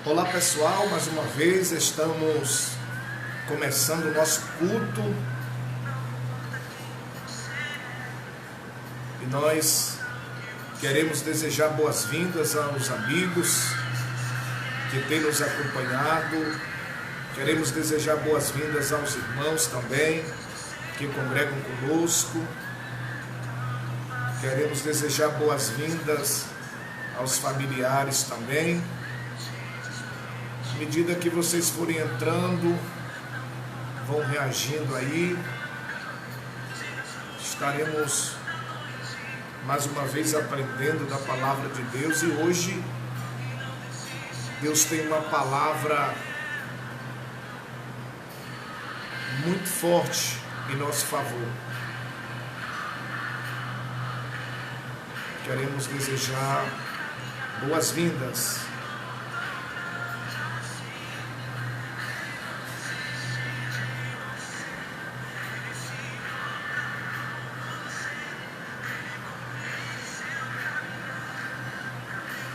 Olá pessoal, mais uma vez estamos começando o nosso culto e nós queremos desejar boas-vindas aos amigos que têm nos acompanhado, queremos desejar boas-vindas aos irmãos também que congregam conosco, queremos desejar boas-vindas aos familiares também. À medida que vocês forem entrando, vão reagindo aí, estaremos mais uma vez aprendendo da palavra de Deus e hoje Deus tem uma palavra muito forte em nosso favor. Queremos desejar boas-vindas.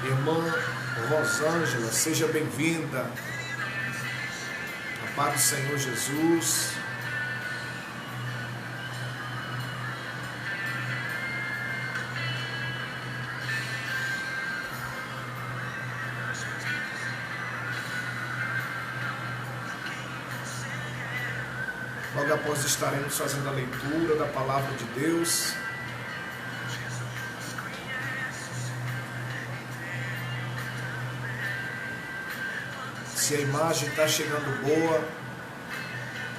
Irmã Rosângela, seja bem-vinda. A paz do Senhor Jesus. Logo após estaremos fazendo a leitura da palavra de Deus. Se a imagem está chegando boa,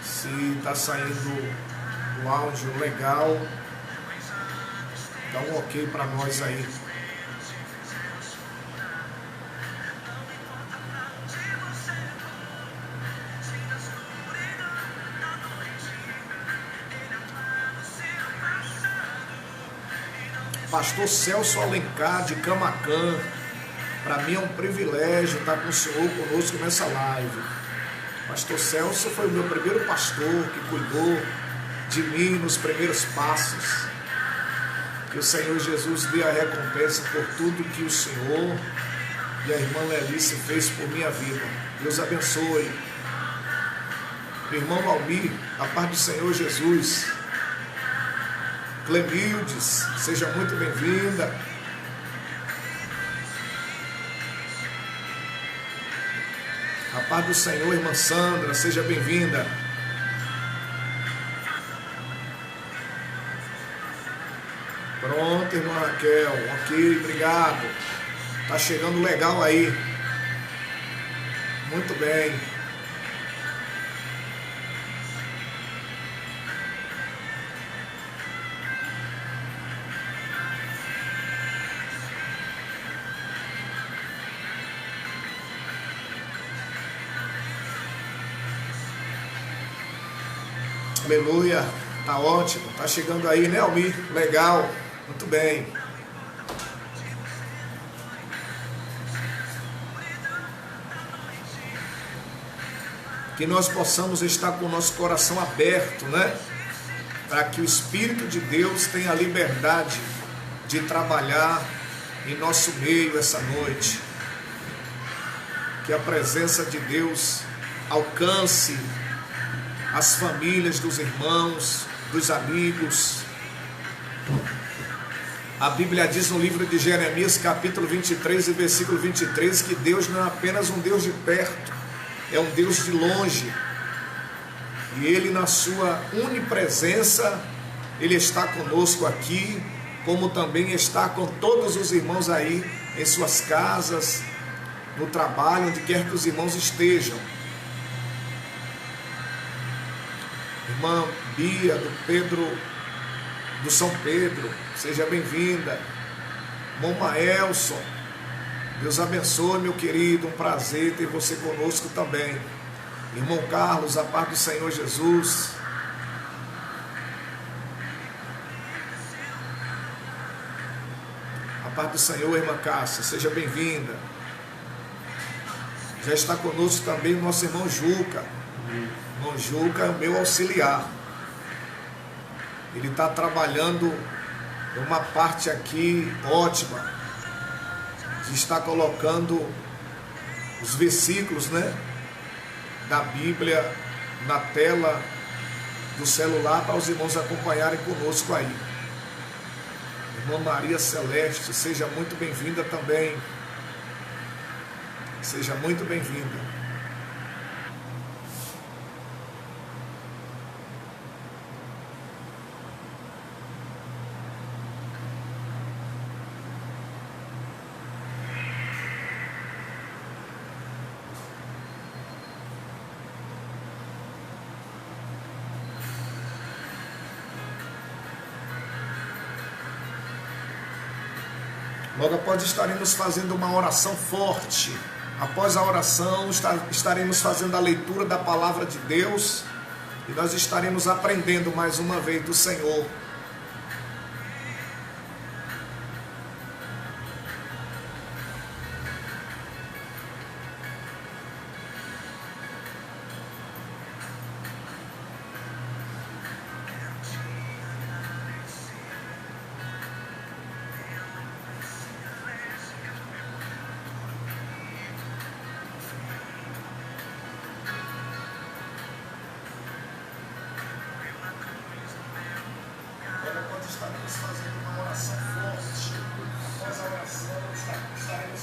se está saindo o áudio legal, dá um ok para nós aí. Pastor Celso Alencar de Camacan, para mim é um privilégio estar com o Senhor conosco nessa live. Pastor Celso foi o meu primeiro pastor que cuidou de mim nos primeiros passos. Que o Senhor Jesus dê a recompensa por tudo que o Senhor e a irmã Lelice fez por minha vida. Deus abençoe. Irmão Almir, a paz do Senhor Jesus. Clemildes, seja muito bem-vinda. A paz do Senhor, irmã Sandra, seja bem-vinda. Pronto, irmã Raquel, ok, obrigado. Tá chegando legal aí. Muito bem. Aleluia, tá ótimo, tá chegando aí, né, Almir? Legal, muito bem. Que nós possamos estar com o nosso coração aberto, né? Para que o Espírito de Deus tenha a liberdade de trabalhar em nosso meio essa noite. Que a presença de Deus alcance as famílias dos irmãos, dos amigos. A Bíblia diz no livro de Jeremias, capítulo 23 e versículo 23, que Deus não é apenas um Deus de perto, é um Deus de longe. E Ele, na sua onipresença, Ele está conosco aqui, como também está com todos os irmãos aí, em suas casas, no trabalho, onde quer que os irmãos estejam. Irmã Bia, do São Pedro, seja bem-vinda. Irmão Maelson, Deus abençoe, meu querido, um prazer ter você conosco também. Irmão Carlos, a paz do Senhor Jesus. A paz do Senhor, irmã Cássia, seja bem-vinda. Já está conosco também o nosso irmão Juca. Irmão Juca é o meu auxiliar. Ele está trabalhando uma parte aqui ótima, de estar colocando os versículos, né, da Bíblia na tela do celular para os irmãos acompanharem conosco aí. Irmã Maria Celeste, seja muito bem-vinda também. Seja muito bem-vinda. Logo após estaremos fazendo uma oração forte. Após a oração estaremos fazendo a leitura da palavra de Deus e nós estaremos aprendendo mais uma vez do Senhor. Estaremos fazendo uma oração forte. Após a oração, estaremos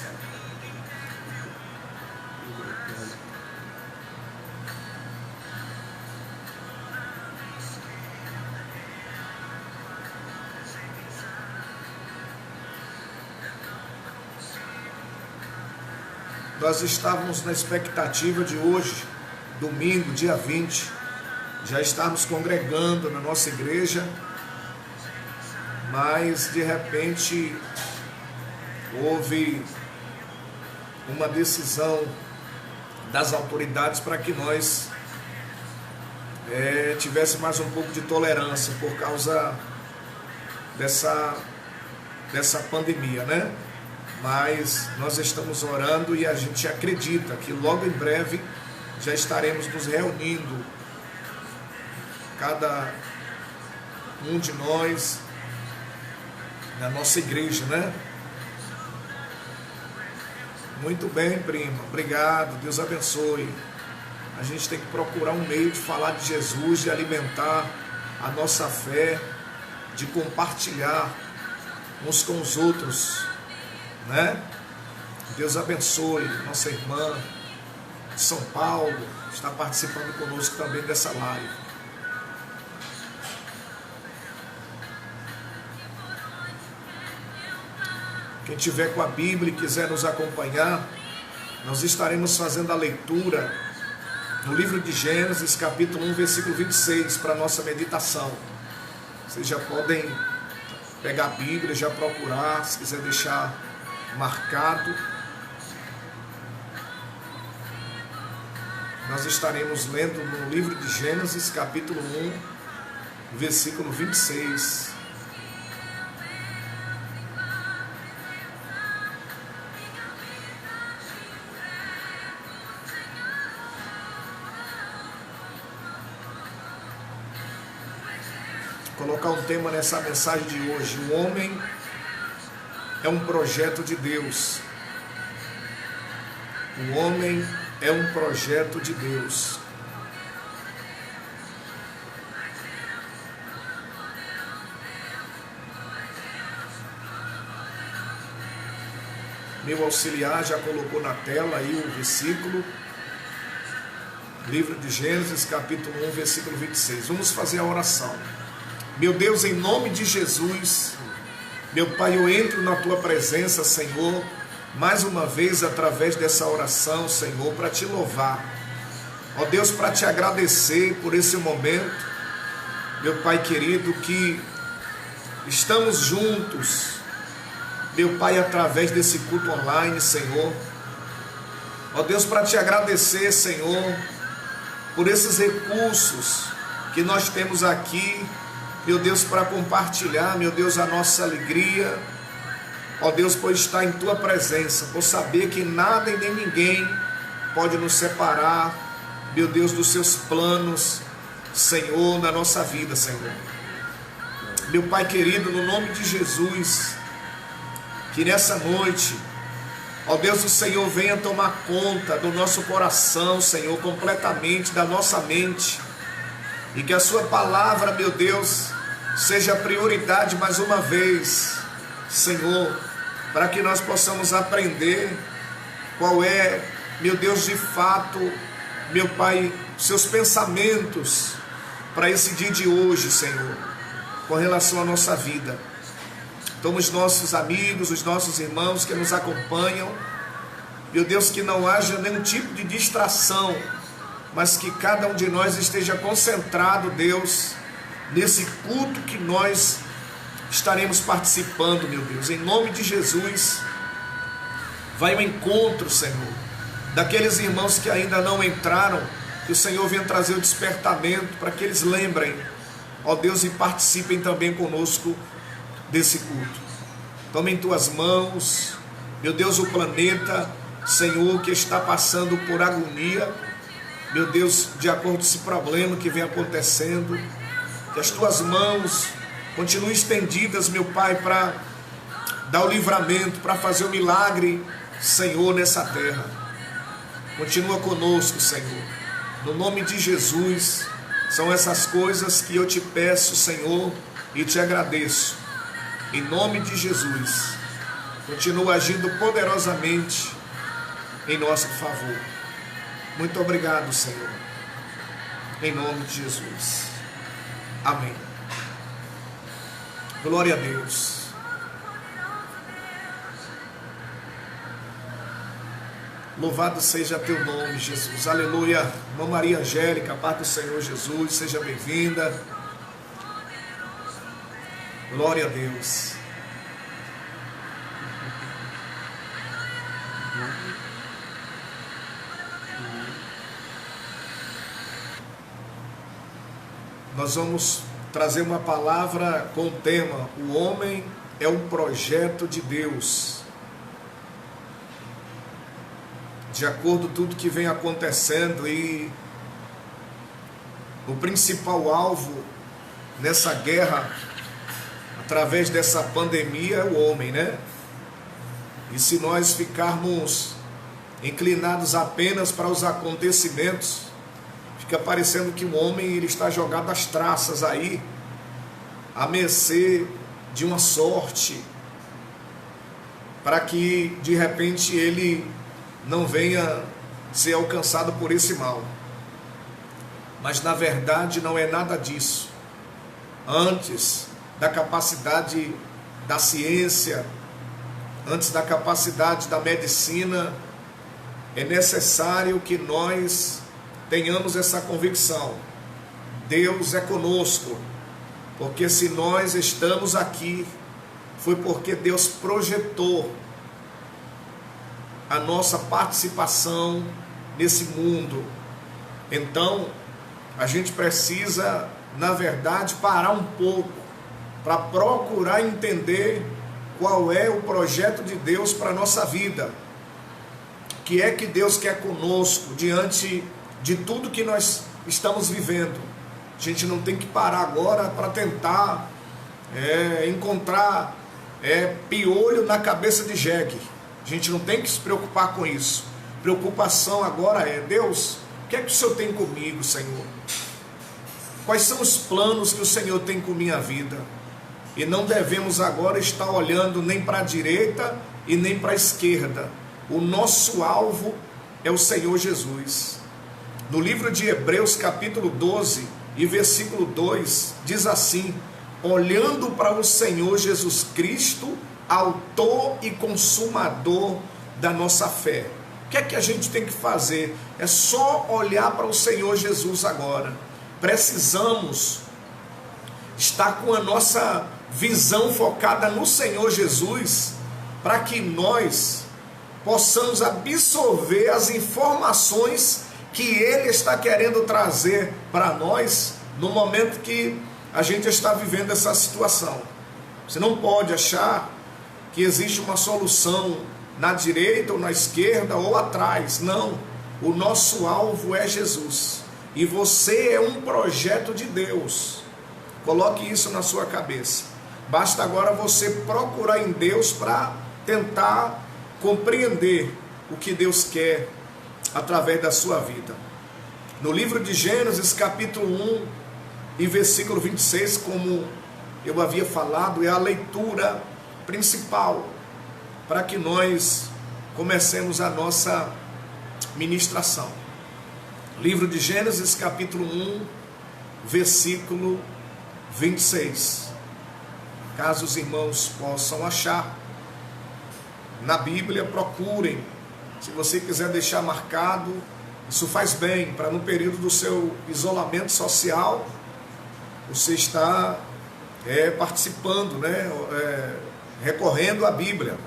Nós estávamos na expectativa de hoje, domingo, dia 20, já estarmos congregando na nossa igreja, mas de repente houve uma decisão das autoridades para que nós tivesse mais um pouco de tolerância por causa dessa pandemia, né? Mas nós estamos orando e a gente acredita que logo em breve já estaremos nos reunindo, cada um de nós, na nossa igreja, né? Muito bem, prima, obrigado, Deus abençoe. A gente tem que procurar um meio de falar de Jesus, de alimentar a nossa fé, de compartilhar uns com os outros, né? Deus abençoe. Nossa irmã de São Paulo está participando conosco também dessa live. Quem tiver com a Bíblia e quiser nos acompanhar, nós estaremos fazendo a leitura no livro de Gênesis, capítulo 1, versículo 26, para a nossa meditação. Vocês já podem pegar a Bíblia, já procurar, se quiser deixar marcado. Nós estaremos lendo no livro de Gênesis, capítulo 1, versículo 26. Colocar um tema nessa mensagem de hoje: o homem é um projeto de Deus. O homem é um projeto de Deus. Meu auxiliar já colocou na tela aí o versículo. Livro de Gênesis, capítulo 1, versículo 26. Vamos fazer a oração. Meu Deus, em nome de Jesus, meu Pai, eu entro na Tua presença, Senhor, mais uma vez através dessa oração, Senhor, para Te louvar. Ó Deus, para Te agradecer por esse momento, meu Pai querido, que estamos juntos, meu Pai, através desse culto online, Senhor. Ó Deus, para Te agradecer, Senhor, por esses recursos que nós temos aqui, meu Deus, para compartilhar, meu Deus, a nossa alegria, ó Deus, por estar em Tua presença, por saber que nada e nem ninguém pode nos separar, meu Deus, dos Seus planos, Senhor, na nossa vida, Senhor. Meu Pai querido, no nome de Jesus, que nessa noite, Ó Deus, o Senhor venha tomar conta do nosso coração, Senhor, completamente, da nossa mente. E que a sua palavra, meu Deus, seja a prioridade mais uma vez, Senhor, para que nós possamos aprender qual é, meu Deus, de fato, meu Pai, seus pensamentos para esse dia de hoje, Senhor, com relação à nossa vida. Então, os nossos amigos, os nossos irmãos que nos acompanham, meu Deus, que não haja nenhum tipo de distração, mas que cada um de nós esteja concentrado, Deus, nesse culto que nós estaremos participando, meu Deus. Em nome de Jesus, vai ao encontro, Senhor, daqueles irmãos que ainda não entraram, que o Senhor venha trazer o despertamento para que eles lembrem, ó Deus, e participem também conosco desse culto. Toma em tuas mãos, meu Deus, o planeta, Senhor, que está passando por agonia, meu Deus, de acordo com esse problema que vem acontecendo, que as tuas mãos continuem estendidas, meu Pai, para dar o livramento, para fazer o milagre, Senhor, nessa terra. Continua conosco, Senhor, no nome de Jesus. São essas coisas que eu te peço, Senhor, e te agradeço, em nome de Jesus. Continua agindo poderosamente em nosso favor. Muito obrigado, Senhor, em nome de Jesus. Amém. Glória a Deus. Louvado seja teu nome, Jesus. Aleluia. Irmã Maria Angélica, a paz do Senhor Jesus, seja bem-vinda. Glória a Deus. Nós vamos trazer uma palavra com o tema: o homem é um projeto de Deus. De acordo com tudo que vem acontecendo, e o principal alvo nessa guerra, através dessa pandemia, é o homem, né? E se nós ficarmos inclinados apenas para os acontecimentos, fica parecendo que o homem ele está jogado às traças aí, à mercê de uma sorte, para que de repente ele não venha ser alcançado por esse mal. Mas na verdade não é nada disso. Antes da capacidade da ciência, antes da capacidade da medicina, é necessário que nós tenhamos essa convicção: Deus é conosco, porque se nós estamos aqui, foi porque Deus projetou a nossa participação nesse mundo. Então, a gente precisa, na verdade, parar um pouco para procurar entender qual é o projeto de Deus para a nossa vida. O que é que Deus quer conosco diante de tudo que nós estamos vivendo. A gente não tem que parar agora para tentar encontrar piolho na cabeça de jegue. A gente não tem que se preocupar com isso. Preocupação agora é: Deus, o que é que o Senhor tem comigo, Senhor? Quais são os planos que o Senhor tem com minha vida? E não devemos agora estar olhando nem para a direita e nem para a esquerda. O nosso alvo é o Senhor Jesus. No livro de Hebreus, capítulo 12 e versículo 2, diz assim: olhando para o Senhor Jesus Cristo, autor e consumador da nossa fé. O que é que a gente tem que fazer? É só olhar para o Senhor Jesus agora. Precisamos estar com a nossa visão focada no Senhor Jesus, para que nós possamos absorver as informações que Ele está querendo trazer para nós no momento que a gente está vivendo essa situação. Você não pode achar que existe uma solução na direita ou na esquerda ou atrás. Não, o nosso alvo é Jesus, e você é um projeto de Deus. Coloque isso na sua cabeça. Basta agora você procurar em Deus para tentar compreender o que Deus quer através da sua vida. No livro de Gênesis, capítulo 1 e versículo 26, como eu havia falado, é a leitura principal para que nós comecemos a nossa ministração. Livro de Gênesis, capítulo 1, versículo 26. Caso os irmãos possam achar na Bíblia, procurem. Se você quiser deixar marcado, isso faz bem, para no período do seu isolamento social, você está participando, recorrendo à Bíblia.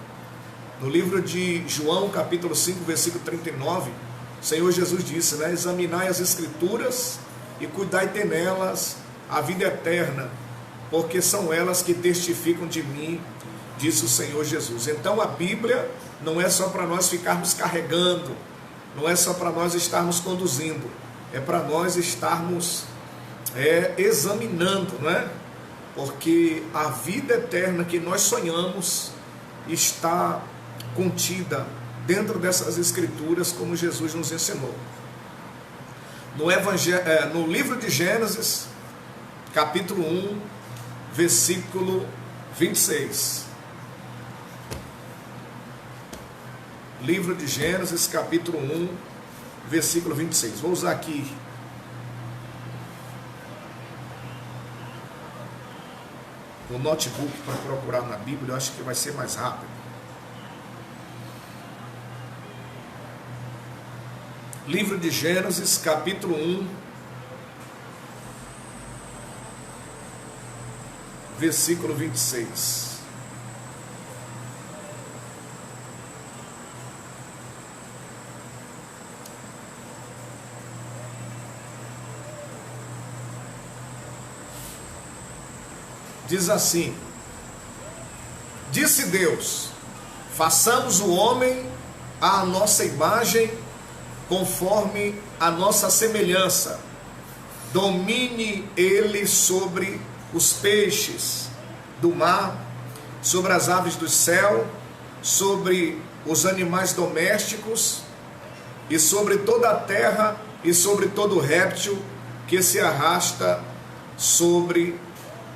No livro de João, capítulo 5, versículo 39, o Senhor Jesus disse, examinai as Escrituras e cuidai ter nelas a vida eterna, porque são elas que testificam de mim, disse o Senhor Jesus. Então a Bíblia não é só para nós ficarmos carregando, não é só para nós estarmos conduzindo, é para nós estarmos examinando, porque a vida eterna que nós sonhamos está contida dentro dessas Escrituras, como Jesus nos ensinou. No livro de Gênesis, capítulo 1, versículo 26. Livro de Gênesis, capítulo 1, versículo 26. Vou usar aqui o notebook para procurar na Bíblia, eu acho que vai ser mais rápido. Livro de Gênesis, capítulo 1, versículo 26. Diz assim: disse Deus, façamos o homem à nossa imagem, conforme a nossa semelhança, domine ele sobre os peixes do mar, sobre as aves do céu, sobre os animais domésticos, e sobre toda a terra, e sobre todo réptil que se arrasta sobre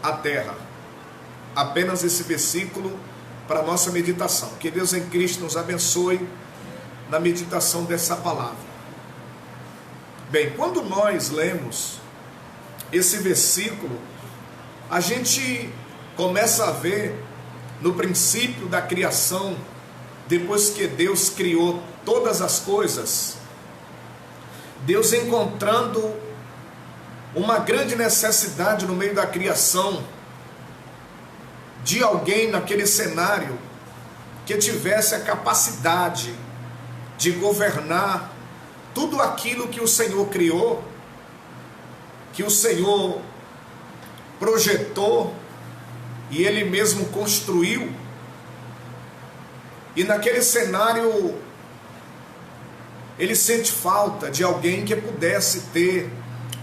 a terra. Apenas esse versículo para a nossa meditação. Que Deus em Cristo nos abençoe na meditação dessa palavra. Bem, quando nós lemos esse versículo, a gente começa a ver no princípio da criação, depois que Deus criou todas as coisas, Deus encontrando uma grande necessidade no meio da criação de alguém naquele cenário que tivesse a capacidade de governar tudo aquilo que o Senhor criou, que o Senhor projetou e Ele mesmo construiu. E naquele cenário Ele sente falta de alguém que pudesse ter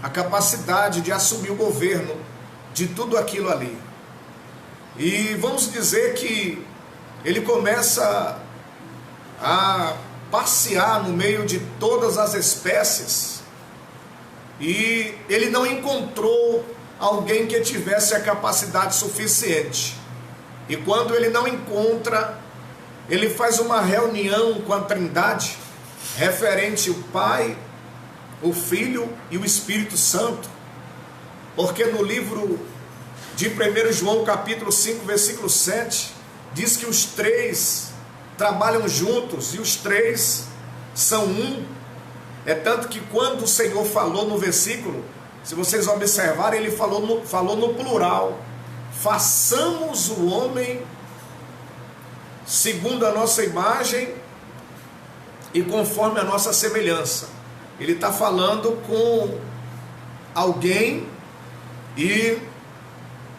a capacidade de assumir o governo de tudo aquilo ali. E vamos dizer que ele começa a passear no meio de todas as espécies e ele não encontrou alguém que tivesse a capacidade suficiente. E quando ele não encontra, ele faz uma reunião com a Trindade, referente ao Pai, o Filho e o Espírito Santo, porque no livro de 1 João capítulo 5, versículo 7, diz que os três trabalham juntos e os três são um. É tanto que quando o Senhor falou no versículo, se vocês observarem, ele falou no plural: façamos o homem segundo a nossa imagem e conforme a nossa semelhança. Ele está falando com alguém, e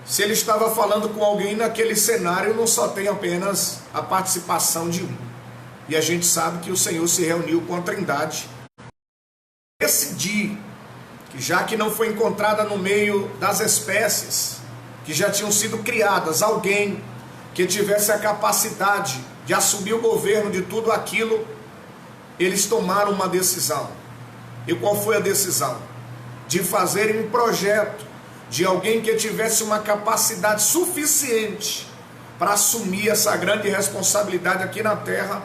se ele estava falando com alguém naquele cenário, não só tem apenas a participação de um. E a gente sabe que o Senhor se reuniu com a Trindade, decidir que, já que não foi encontrada no meio das espécies que já tinham sido criadas, alguém que tivesse a capacidade de assumir o governo de tudo aquilo, eles tomaram uma decisão. E qual foi a decisão? De fazerem um projeto de alguém que tivesse uma capacidade suficiente para assumir essa grande responsabilidade aqui na terra.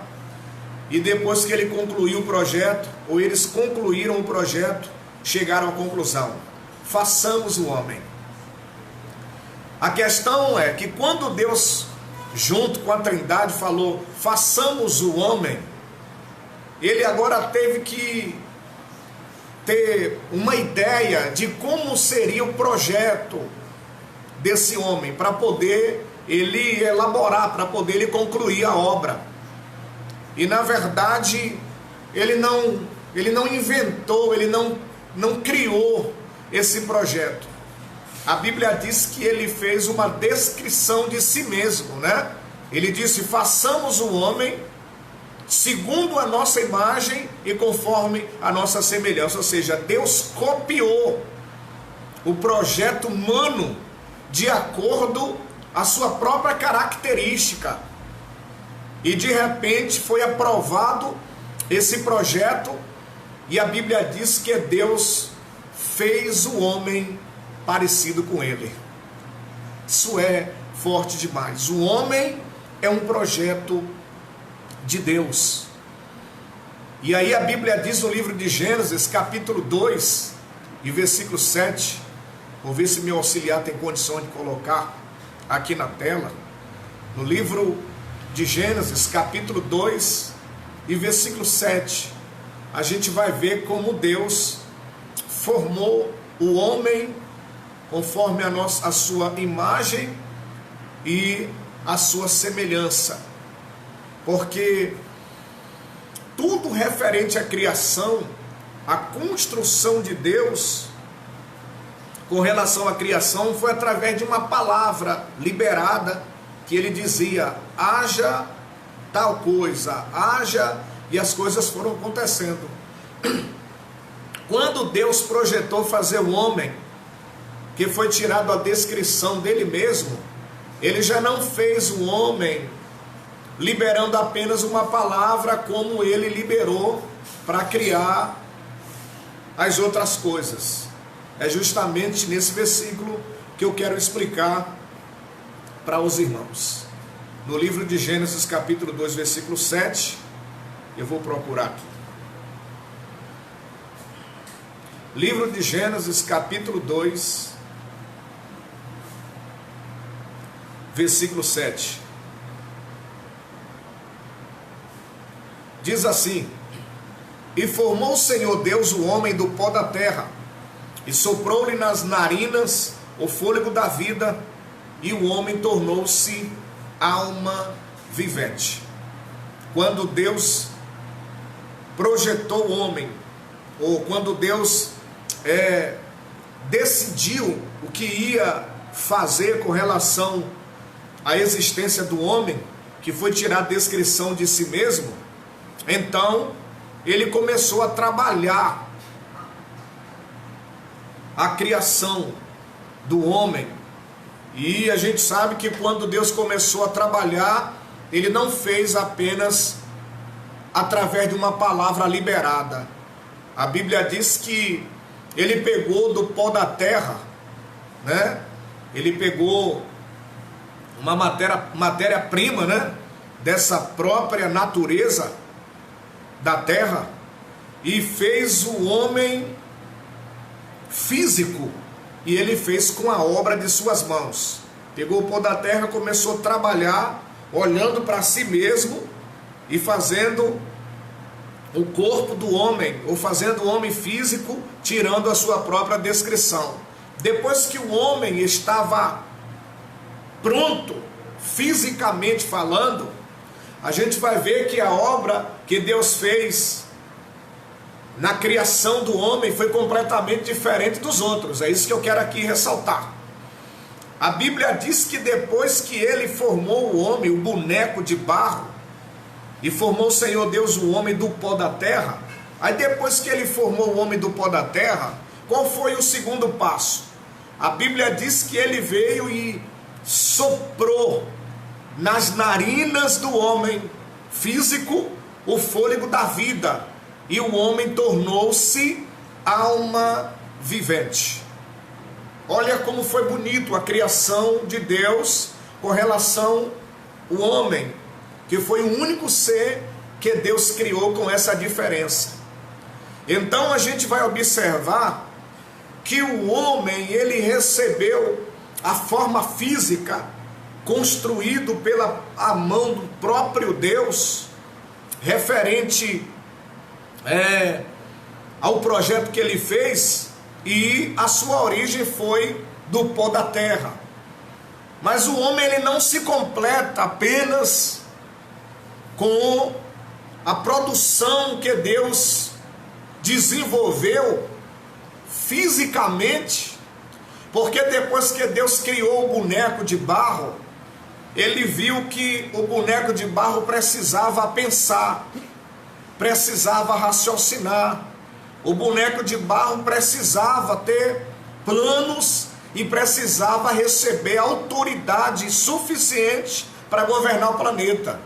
E depois que ele concluiu o projeto, ou eles concluíram o projeto, chegaram à conclusão: façamos o homem. A questão é que quando Deus, junto com a Trindade, falou façamos o homem, ele agora teve que ter uma ideia de como seria o projeto desse homem, para poder ele elaborar, para poder ele concluir a obra. E na verdade ele não inventou, ele não criou esse projeto. A Bíblia diz que ele fez uma descrição de si mesmo, né? Ele disse: façamos o homem segundo a nossa imagem e conforme a nossa semelhança. Ou seja, Deus copiou o projeto humano de acordo a sua própria característica. E de repente foi aprovado esse projeto, e a Bíblia diz que Deus fez o homem parecido com ele. Isso é forte demais. O homem é um projeto de Deus. E aí a Bíblia diz no livro de Gênesis, capítulo 2 e versículo 7, vou ver se meu auxiliar tem condição de colocar aqui na tela. No livro de Gênesis, capítulo 2 e versículo 7, a gente vai ver como Deus formou o homem conforme a sua imagem e a sua semelhança. Porque tudo referente à criação, a construção de Deus com relação à criação foi através de uma palavra liberada, que ele dizia: haja tal coisa, haja, e as coisas foram acontecendo. Quando Deus projetou fazer o homem, que foi tirado a descrição dele mesmo, ele já não fez o homem liberando apenas uma palavra, como ele liberou para criar as outras coisas. É justamente nesse versículo que eu quero explicar para os irmãos. No livro de Gênesis, capítulo 2, versículo 7, eu vou procurar aqui. Livro de Gênesis, capítulo 2, versículo 7. Diz assim: e formou o Senhor Deus o homem do pó da terra, e soprou-lhe nas narinas o fôlego da vida, e o homem tornou-se alma vivente. Quando Deus projetou o homem, ou quando Deus decidiu o que ia fazer com relação à existência do homem, que foi tirar a descrição de si mesmo, então ele começou a trabalhar a criação do homem. E a gente sabe que quando Deus começou a trabalhar, ele não fez apenas através de uma palavra liberada. A Bíblia diz que ele pegou do pó da terra, né? Ele pegou uma matéria-prima, né? Dessa própria natureza da terra, e fez o homem físico, e ele fez com a obra de suas mãos. Pegou o pó da terra, começou a trabalhar, olhando para si mesmo e fazendo o corpo do homem, ou fazendo o homem físico, tirando a sua própria descrição. Depois que o homem estava pronto, fisicamente falando, a gente vai ver que a obra que Deus fez na criação do homem foi completamente diferente dos outros. É isso que eu quero aqui ressaltar. A Bíblia diz que depois que ele formou o homem, o boneco de barro, e formou o Senhor Deus o homem do pó da terra, aí depois que ele formou o homem do pó da terra, qual foi o segundo passo? A Bíblia diz que ele veio e soprou nas narinas do homem físico o fôlego da vida, e o homem tornou-se alma vivente. Olha como foi bonito a criação de Deus com relação ao homem, que foi o único ser que Deus criou com essa diferença. Então a gente vai observar que o homem, ele recebeu a forma física construído pela a mão do próprio Deus, referente ao projeto que ele fez, e a sua origem foi do pó da terra. Mas o homem, ele não se completa apenas com a produção que Deus desenvolveu fisicamente, porque depois que Deus criou o boneco de barro, ele viu que o boneco de barro precisava pensar, precisava raciocinar, o boneco de barro precisava ter planos e precisava receber autoridade suficiente para governar o planeta.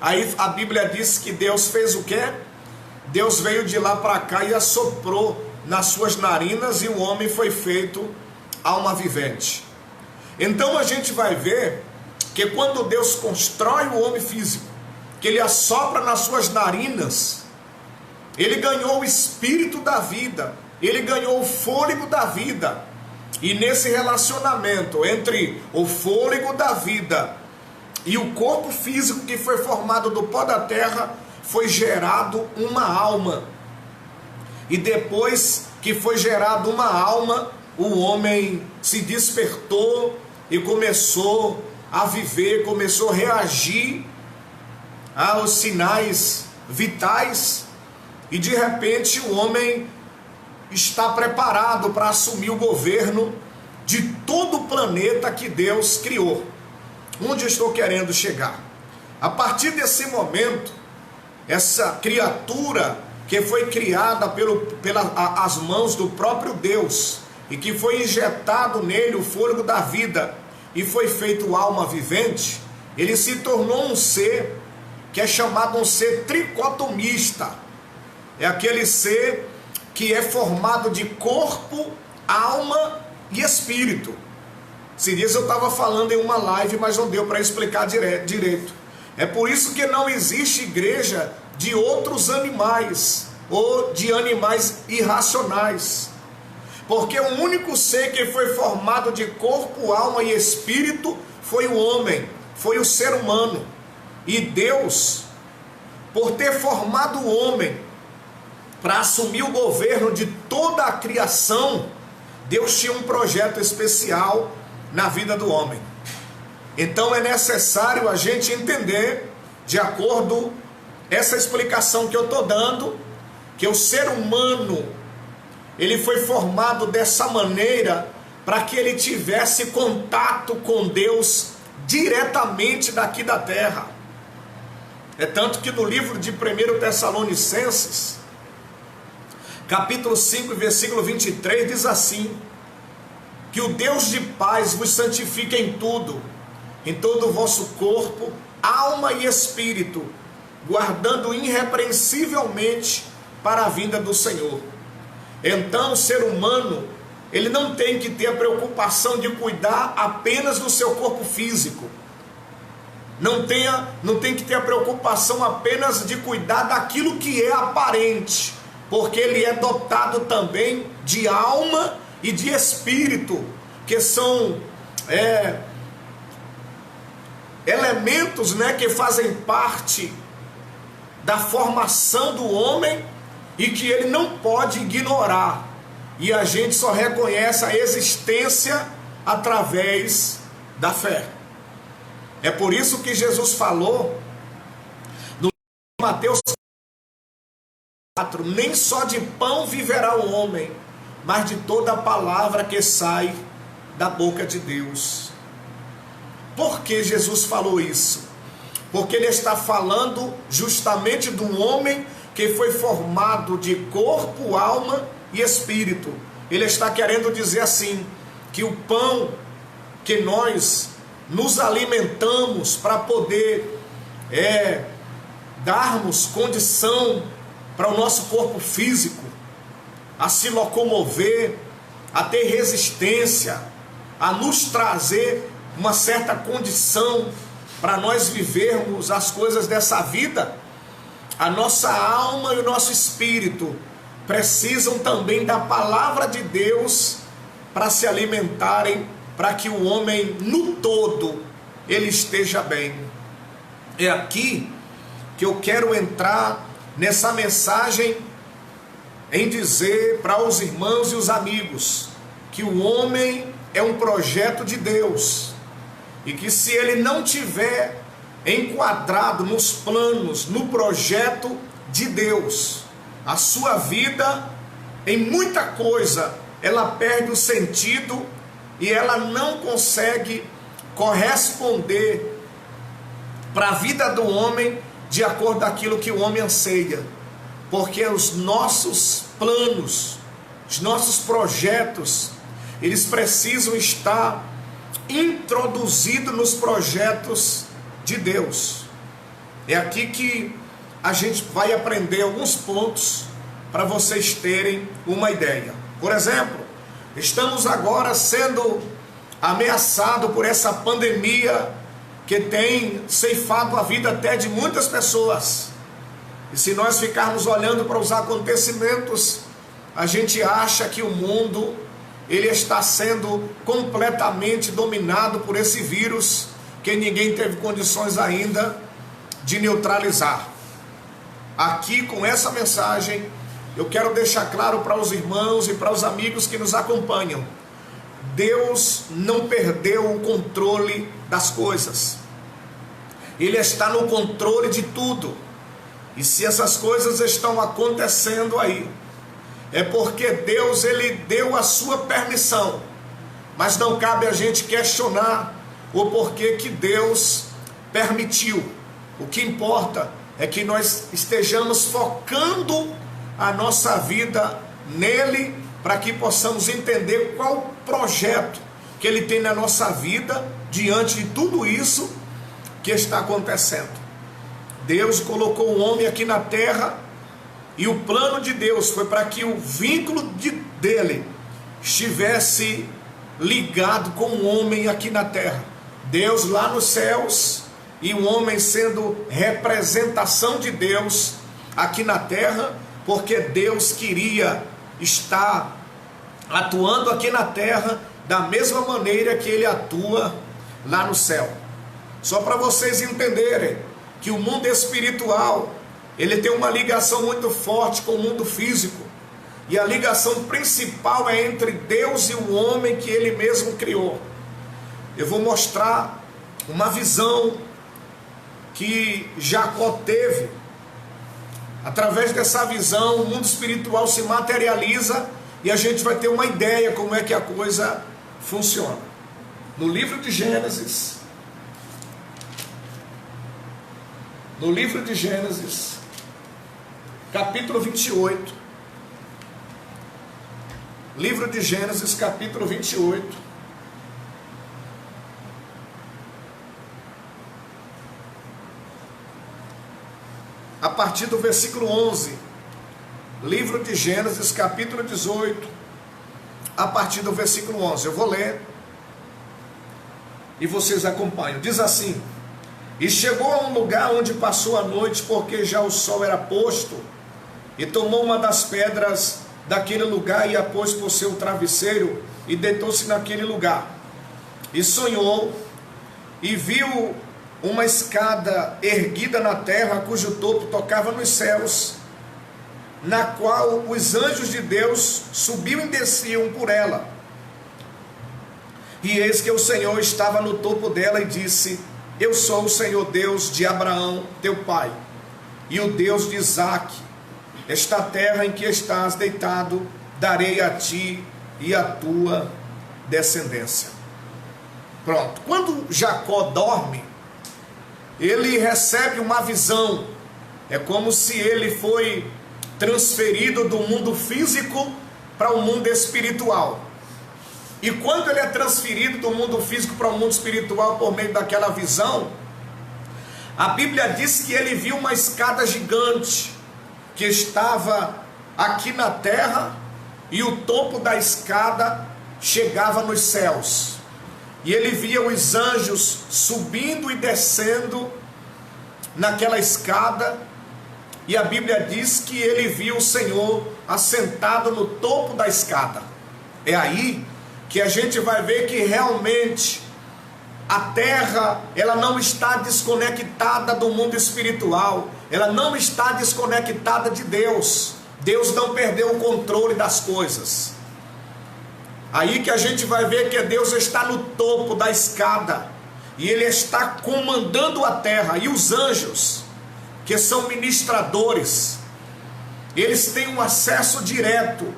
Aí a Bíblia diz que Deus fez o quê? Deus veio de lá para cá e assoprou nas suas narinas, e o homem foi feito alma vivente. Então a gente vai ver que quando Deus constrói o homem físico, que ele assopra nas suas narinas, ele ganhou o espírito da vida, ele ganhou o fôlego da vida. E nesse relacionamento entre o fôlego da vida e o corpo físico que foi formado do pó da terra, foi gerado uma alma. E depois que foi gerado uma alma, o homem se despertou e começou a viver, começou a reagir aos sinais vitais, e de repente o homem está preparado para assumir o governo de todo o planeta que Deus criou. Onde eu estou querendo chegar? A partir desse momento, essa criatura que foi criada pelas mãos do próprio Deus, e que foi injetado nele o fôlego da vida, e foi feito alma vivente, ele se tornou um ser que é chamado um ser tricotomista. É aquele ser que é formado de corpo, alma e espírito. Esses dias eu estava falando em uma live, mas não deu para explicar direito. É por isso que não existe igreja de outros animais, ou de animais irracionais. Porque o único ser que foi formado de corpo, alma e espírito foi o homem, foi o ser humano. E Deus, por ter formado o homem para assumir o governo de toda a criação, Deus tinha um projeto especial na vida do homem. Então é necessário a gente entender, de acordo essa explicação que eu estou dando, que o ser humano, ele foi formado dessa maneira para que ele tivesse contato com Deus diretamente daqui da terra. É tanto que no livro de 1 Tessalonicenses, capítulo 5, versículo 23, diz assim: que o Deus de paz vos santifique em tudo, em todo o vosso corpo, alma e espírito, guardando irrepreensivelmente para a vinda do Senhor. Então o ser humano, ele não tem que ter a preocupação de cuidar apenas do seu corpo físico, não tem que ter a preocupação apenas de cuidar daquilo que é aparente, porque ele é dotado também de alma e de espírito, que são elementos, que fazem parte da formação do homem e que ele não pode ignorar. E a gente só reconhece a existência através da fé. É por isso que Jesus falou no Mateus 4: nem só de pão viverá o homem, mas de toda a palavra que sai da boca de Deus. Por que Jesus falou isso? Porque ele está falando justamente do homem que foi formado de corpo, alma e espírito. Ele está querendo dizer assim, que o pão que nós nos alimentamos para poder darmos condição para o nosso corpo físico a se locomover, a ter resistência, a nos trazer uma certa condição para nós vivermos as coisas dessa vida, a nossa alma e o nosso espírito precisam também da palavra de Deus para se alimentarem, para que o homem no todo ele esteja bem. É aqui que eu quero entrar nessa mensagem em dizer para os irmãos e os amigos que o homem é um projeto de Deus e que se ele não tiver enquadrado nos planos, no projeto de Deus, a sua vida em muita coisa ela perde o sentido e ela não consegue corresponder para a vida do homem de acordo com aquilo que o homem anseia, porque os nossos planos, os nossos projetos, eles precisam estar introduzidos nos projetos de Deus. É aqui que a gente vai aprender alguns pontos para vocês terem uma ideia. Por exemplo, estamos agora sendo ameaçados por essa pandemia que tem ceifado a vida até de muitas pessoas. E se nós ficarmos olhando para os acontecimentos, a gente acha que o mundo ele está sendo completamente dominado por esse vírus que ninguém teve condições ainda de neutralizar. Aqui com essa mensagem eu quero deixar claro para os irmãos e para os amigos que nos acompanham: Deus não perdeu o controle das coisas. Ele está no controle de tudo. E se essas coisas estão acontecendo aí, é porque Deus ele deu a sua permissão. Mas não cabe a gente questionar o porquê que Deus permitiu. O que importa é que nós estejamos focando a nossa vida nele, para que possamos entender qual o projeto que ele tem na nossa vida diante de tudo isso que está acontecendo. Deus colocou o homem aqui na terra e o plano de Deus foi para que o vínculo dele estivesse ligado com o homem aqui na terra. Deus lá nos céus e o homem sendo representação de Deus aqui na terra, porque Deus queria estar atuando aqui na terra da mesma maneira que ele atua lá no céu. Só para vocês entenderem que o mundo espiritual ele tem uma ligação muito forte com o mundo físico, e a ligação principal é entre Deus e o homem que ele mesmo criou. Eu vou mostrar uma visão que Jacó teve. Através dessa visão o mundo espiritual se materializa e a gente vai ter uma ideia como é que a coisa funciona. No livro de Gênesis, capítulo 28, livro de Gênesis, capítulo 28, a partir do versículo 11, livro de Gênesis, capítulo 18, a partir do versículo 11, eu vou ler, e vocês acompanham. Diz assim: e chegou a um lugar onde passou a noite, porque já o sol era posto, e tomou uma das pedras daquele lugar e a pôs por seu travesseiro, e deitou-se naquele lugar. E sonhou, e viu uma escada erguida na terra, cujo topo tocava nos céus, na qual os anjos de Deus subiam e desciam por ela. E eis que o Senhor estava no topo dela e disse: eu sou o Senhor Deus de Abraão, teu pai, e o Deus de Isaque. Esta terra em que estás deitado, darei a ti e à tua descendência. Pronto. Quando Jacó dorme, ele recebe uma visão. É como se ele foi transferido do mundo físico para o mundo espiritual. E quando ele é transferido do mundo físico para o mundo espiritual por meio daquela visão, a Bíblia diz que ele viu uma escada gigante que estava aqui na terra, e o topo da escada chegava nos céus. E ele via os anjos subindo e descendo naquela escada, e a Bíblia diz que ele viu o Senhor assentado no topo da escada. É aí que a gente vai ver que realmente a terra, ela não está desconectada do mundo espiritual, ela não está desconectada de Deus. Deus não perdeu o controle das coisas. Aí que a gente vai ver que Deus está no topo da escada, e Ele está comandando a terra. E os anjos, que são ministradores, eles têm um acesso direto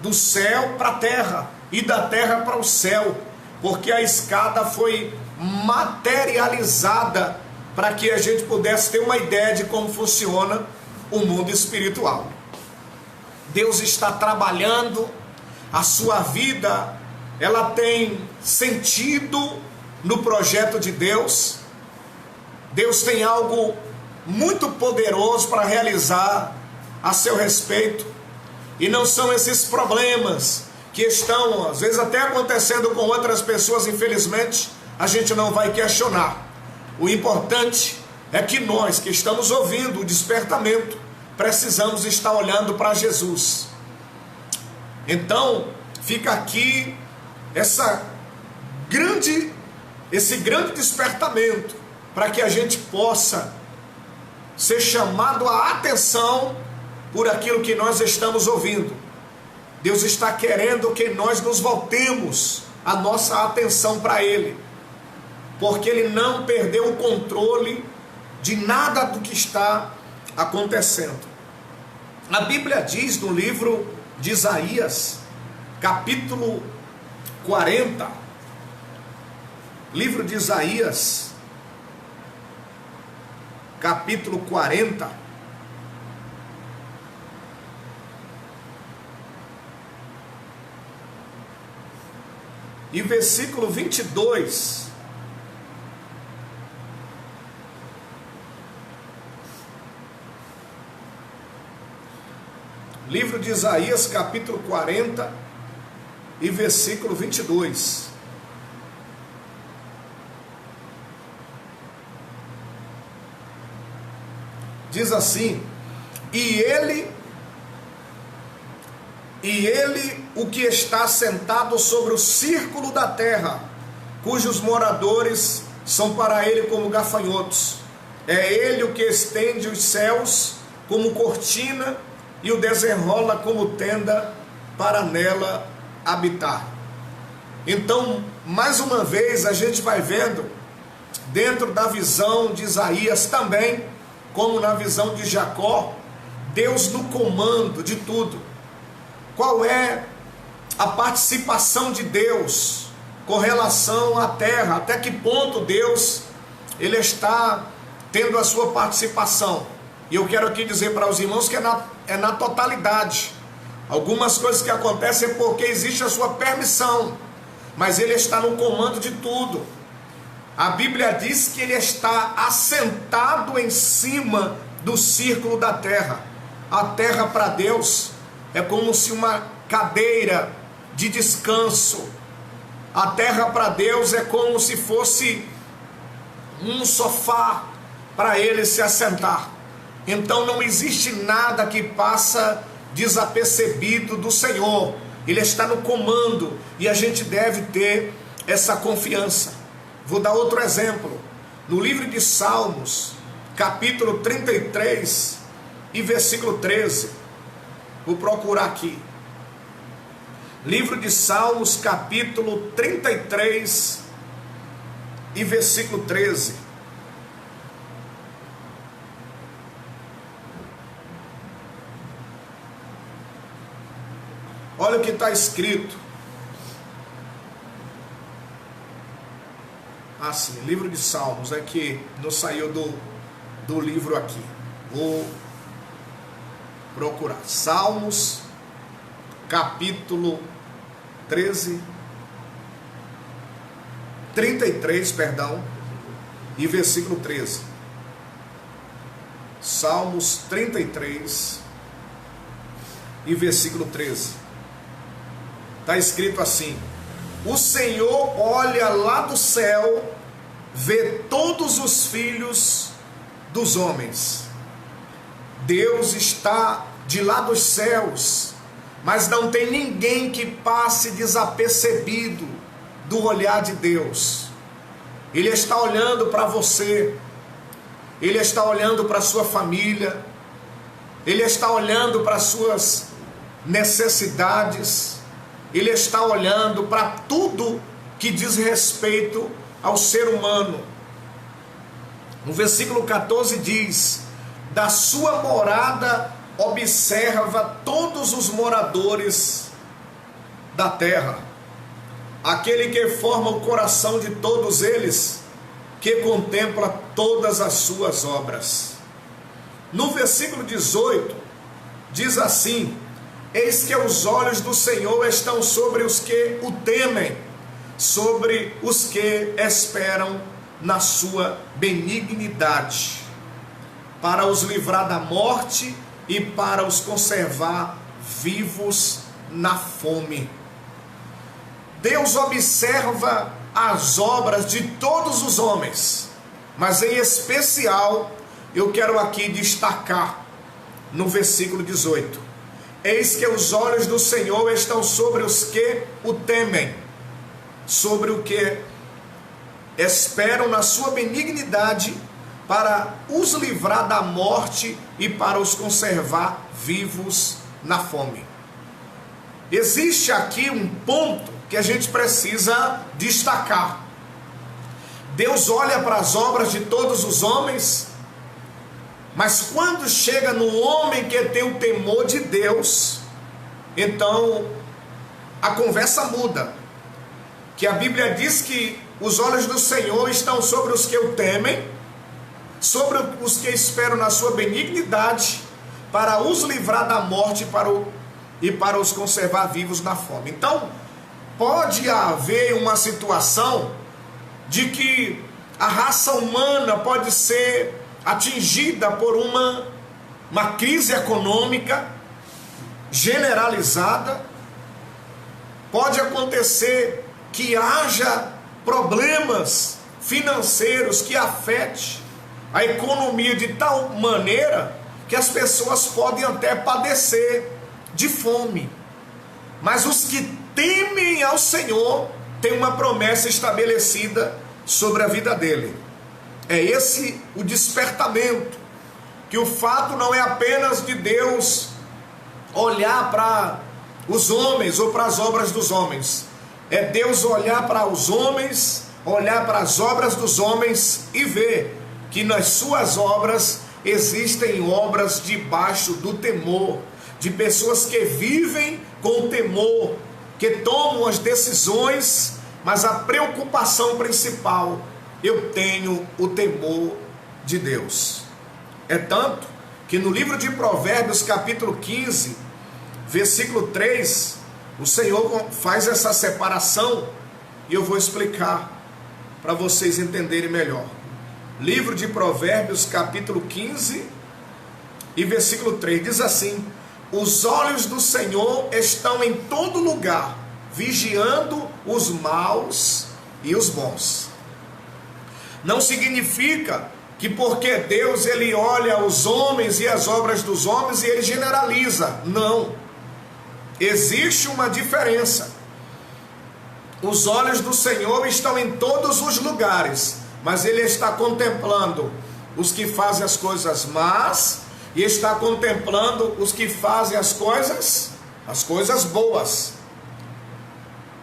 do céu para a terra, e da terra para o céu, porque a escada foi materializada para que a gente pudesse ter uma ideia de como funciona o mundo espiritual. Deus está trabalhando, a sua vida, ela tem sentido no projeto de Deus. Deus tem algo muito poderoso para realizar a seu respeito, e não são esses problemas que estão, às vezes, até acontecendo com outras pessoas, infelizmente, a gente não vai questionar. O importante é que nós que estamos ouvindo o despertamento, precisamos estar olhando para Jesus. Então, fica aqui esse grande despertamento, para que a gente possa ser chamado a atenção por aquilo que nós estamos ouvindo. Deus está querendo que nós nos voltemos a nossa atenção para Ele, porque Ele não perdeu o controle de nada do que está acontecendo. A Bíblia diz no livro de Isaías, capítulo 40, livro de Isaías, capítulo 40, e versículo 22, livro de Isaías, capítulo 40, e versículo 22. Diz assim: E ele, o que está sentado sobre o círculo da terra, cujos moradores são para ele como gafanhotos. É ele o que estende os céus como cortina e o desenrola como tenda para nela habitar. Então, mais uma vez, a gente vai vendo, dentro da visão de Isaías também, como na visão de Jacó, Deus no comando de tudo. Qual é a participação de Deus com relação à terra? Até que ponto Deus ele está tendo a sua participação? E eu quero aqui dizer para os irmãos que é na totalidade. Algumas coisas que acontecem é porque existe a sua permissão, mas Ele está no comando de tudo. A Bíblia diz que Ele está assentado em cima do círculo da terra. A terra para Deus é como se uma cadeira de descanso. A terra para Deus é como se fosse um sofá para Ele se assentar. Então não existe nada que passa desapercebido do Senhor. Ele está no comando e a gente deve ter essa confiança. Vou dar outro exemplo. No livro de Salmos, capítulo 33 e versículo 13. Vou procurar aqui. Livro de Salmos, capítulo 33 e versículo 13. Olha o que está escrito. Assim, livro de Salmos, é que não saiu do livro aqui. Vou procurar. Salmos, capítulo 13 33, e versículo 13. Salmos 33 e versículo 13. Está escrito assim: o Senhor olha lá do céu, vê todos os filhos dos homens. Deus está de lá dos céus, mas não tem ninguém que passe desapercebido do olhar de Deus. Ele está olhando para você, Ele está olhando para a sua família, Ele está olhando para as suas necessidades, Ele está olhando para tudo que diz respeito ao ser humano. No versículo 14 diz: da sua morada observa todos os moradores da terra, aquele que forma o coração de todos eles, que contempla todas as suas obras. No versículo 18 diz assim: eis que os olhos do Senhor estão sobre os que o temem, sobre os que esperam na sua benignidade, para os livrar da morte e para os conservar vivos na fome. Deus observa as obras de todos os homens, mas em especial eu quero aqui destacar no versículo 18: eis que os olhos do Senhor estão sobre os que o temem, sobre o que esperam na sua benignidade, para os livrar da morte e para os conservar vivos na fome. Existe aqui um ponto que a gente precisa destacar. Deus olha para as obras de todos os homens, mas quando chega no homem que tem o temor de Deus, então a conversa muda. Que a Bíblia diz que os olhos do Senhor estão sobre os que o temem, sobre os que esperam na sua benignidade, para os livrar da morte e para os conservar vivos na fome. Então, pode haver uma situação de que a raça humana pode ser atingida por uma crise econômica generalizada. Pode acontecer que haja problemas financeiros que afetem a economia de tal maneira que as pessoas podem até padecer de fome. Mas os que temem ao Senhor têm uma promessa estabelecida sobre a vida dele. É esse o despertamento, que o fato não é apenas de Deus olhar para os homens ou para as obras dos homens. É Deus olhar para os homens, olhar para as obras dos homens e ver que nas suas obras existem obras debaixo do temor, de pessoas que vivem com temor, que tomam as decisões, mas a preocupação principal: eu tenho o temor de Deus. É tanto que no livro de Provérbios, capítulo 15, versículo 3, o Senhor faz essa separação, e eu vou explicar para vocês entenderem melhor. Livro de Provérbios, capítulo 15 e versículo 3, diz assim: os olhos do Senhor estão em todo lugar, vigiando os maus e os bons. Não significa que porque Deus ele olha os homens e as obras dos homens e ele generaliza. Não. Existe uma diferença. Os olhos do Senhor estão em todos os lugares, mas ele está contemplando os que fazem as coisas más e está contemplando os que fazem as coisas boas.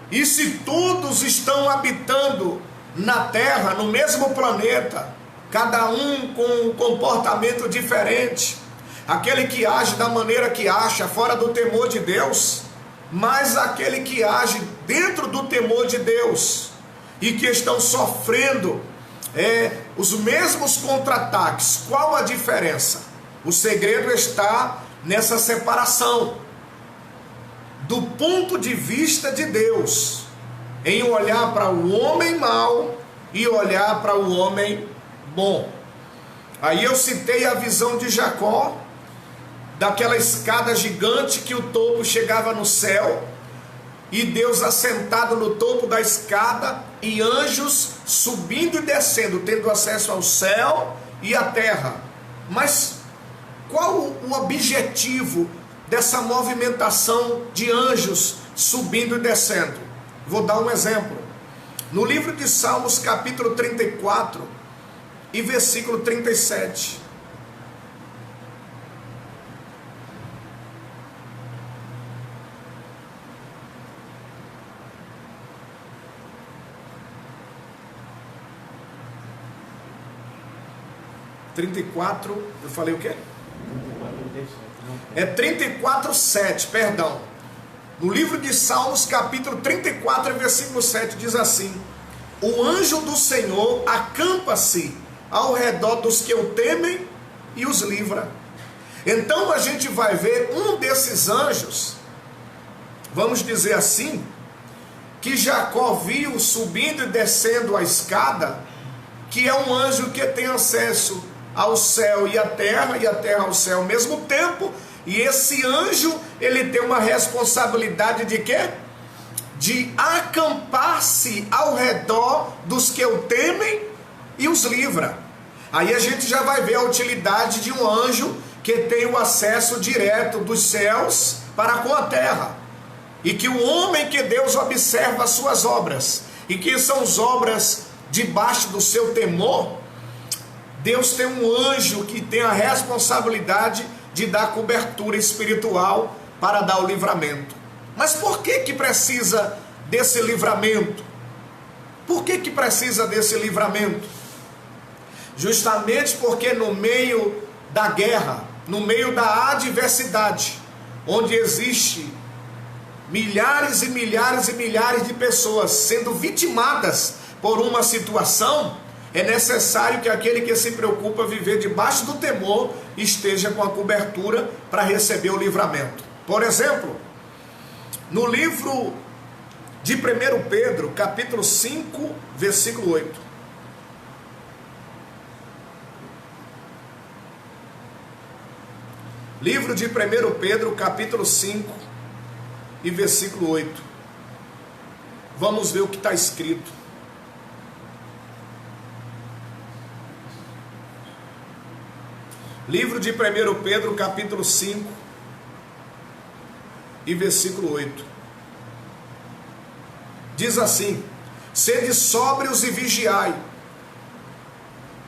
E se todos estão habitando na terra, no mesmo planeta, cada um com um comportamento diferente, aquele que age da maneira que acha, fora do temor de Deus, mas aquele que age dentro do temor de Deus, e que estão sofrendo os mesmos contra-ataques. Qual a diferença? O segredo está nessa separação. Do ponto de vista de Deus, em olhar para o homem mau e olhar para o homem bom. Aí eu citei a visão de Jacó, daquela escada gigante que o topo chegava no céu, e Deus assentado no topo da escada, e anjos subindo e descendo, tendo acesso ao céu e à terra. Mas qual o objetivo dessa movimentação de anjos subindo e descendo? Vou dar um exemplo. No livro de Salmos, capítulo 34 e versículo 37. Eu falei o quê? É 34:7, perdão. No livro de Salmos, capítulo 34, versículo 7, diz assim: o anjo do Senhor acampa-se ao redor dos que o temem e os livra. Então a gente vai ver um desses anjos, vamos dizer assim, que Jacó viu subindo e descendo a escada, que é um anjo que tem acesso ao céu e à terra ao céu ao mesmo tempo. E esse anjo, ele tem uma responsabilidade de quê? De acampar-se ao redor dos que o temem e os livra. Aí a gente já vai ver a utilidade de um anjo que tem o acesso direto dos céus para com a terra. E que o homem que Deus observa as suas obras, e que são as obras debaixo do seu temor, Deus tem um anjo que tem a responsabilidade de dar cobertura espiritual para dar o livramento. Mas por que precisa desse livramento? Por que precisa desse livramento? Justamente porque no meio da guerra, no meio da adversidade, onde existe milhares e milhares e milhares de pessoas sendo vitimadas por uma situação, é necessário que aquele que se preocupa viver debaixo do temor esteja com a cobertura para receber o livramento. Por exemplo, no livro de 1 Pedro, capítulo 5, versículo 8. Livro de 1 Pedro, capítulo 5 e versículo 8. Vamos ver o que está escrito. Livro de 1 Pedro, capítulo 5 e versículo 8. Diz assim: sede sóbrios e vigiai.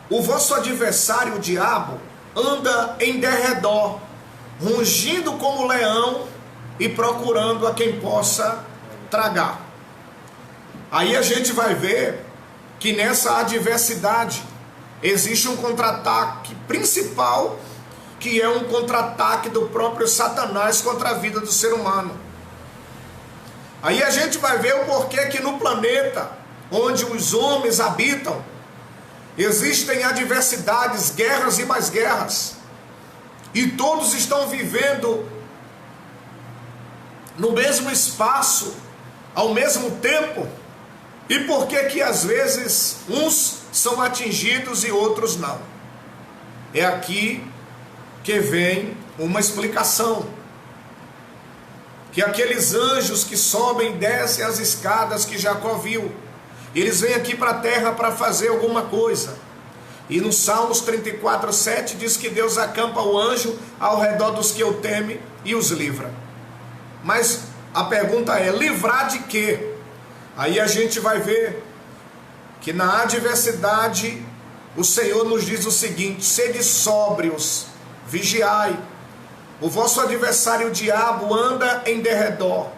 O vosso adversário, o diabo, anda em derredor, rugindo como leão e procurando a quem possa tragar. Aí a gente vai ver que nessa adversidade existe um contra-ataque principal, que é um contra-ataque do próprio Satanás contra a vida do ser humano. Aí a gente vai ver o porquê que no planeta onde os homens habitam existem adversidades, guerras e mais guerras, e todos estão vivendo no mesmo espaço, ao mesmo tempo. E por que às vezes uns são atingidos e outros não? É aqui que vem uma explicação. Que aqueles anjos que sobem e descem as escadas que Jacó viu, eles vêm aqui para a terra para fazer alguma coisa. E no Salmos 34:7 diz que Deus acampa o anjo ao redor dos que o temem e os livra. Mas a pergunta é: livrar de quê? Aí a gente vai ver que na adversidade o Senhor nos diz o seguinte: sede sóbrios, vigiai. O vosso adversário, o diabo, anda em derredor,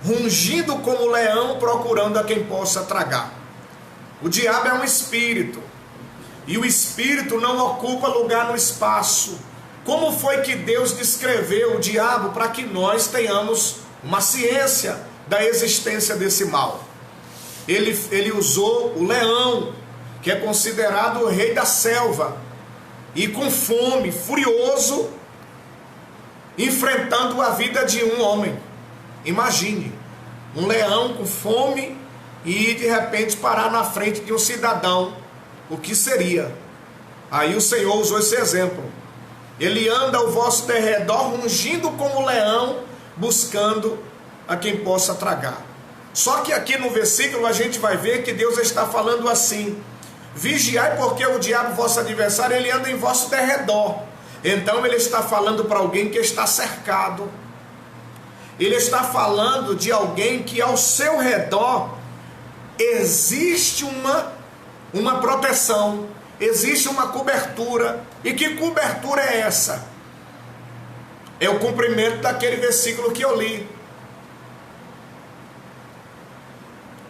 rugindo como leão, procurando a quem possa tragar. O diabo é um espírito, e o espírito não ocupa lugar no espaço. Como foi que Deus descreveu o diabo para que nós tenhamos uma ciência da existência desse mal? Ele usou o leão, que é considerado o rei da selva, e com fome, furioso, enfrentando a vida de um homem. Imagine, um leão com fome e de repente parar na frente de um cidadão. O que seria? Aí o Senhor usou esse exemplo. Ele anda ao vosso derredor, rugindo como leão, buscando a quem possa tragar. Só que aqui no versículo a gente vai ver que Deus está falando assim: vigiai, porque o diabo, vosso adversário, ele anda em vosso derredor. Então ele está falando para alguém que está cercado. Ele está falando de alguém que ao seu redor existe uma proteção, existe uma cobertura. E que cobertura é essa? É o cumprimento daquele versículo que eu li.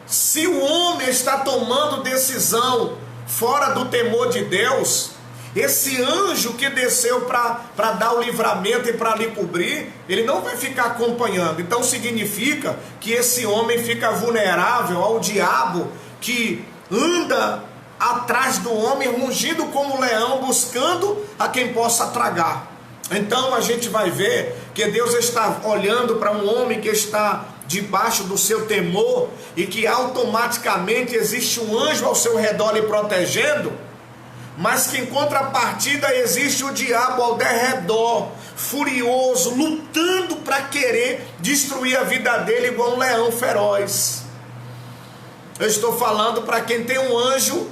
Se o homem está tomando decisão fora do temor de Deus, esse anjo que desceu para dar o livramento e para lhe cobrir, ele não vai ficar acompanhando. Então significa que esse homem fica vulnerável ao diabo, que anda atrás do homem, rugindo como leão, buscando a quem possa tragar. Então a gente vai ver que Deus está olhando para um homem que está debaixo do seu temor e que automaticamente existe um anjo ao seu redor lhe protegendo, mas que em contrapartida existe o diabo ao derredor, furioso, lutando para querer destruir a vida dele igual um leão feroz. Eu estou falando para quem tem um anjo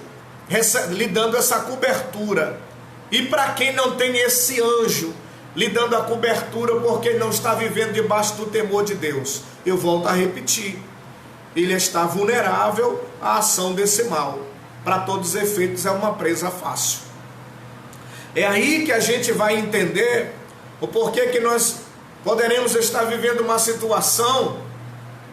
lhe dando essa cobertura, e para quem não tem esse anjo lhe dando a cobertura porque não está vivendo debaixo do temor de Deus. Eu volto a repetir, ele está vulnerável à ação desse mal. Para todos os efeitos é uma presa fácil. É aí que a gente vai entender o porquê que nós poderemos estar vivendo uma situação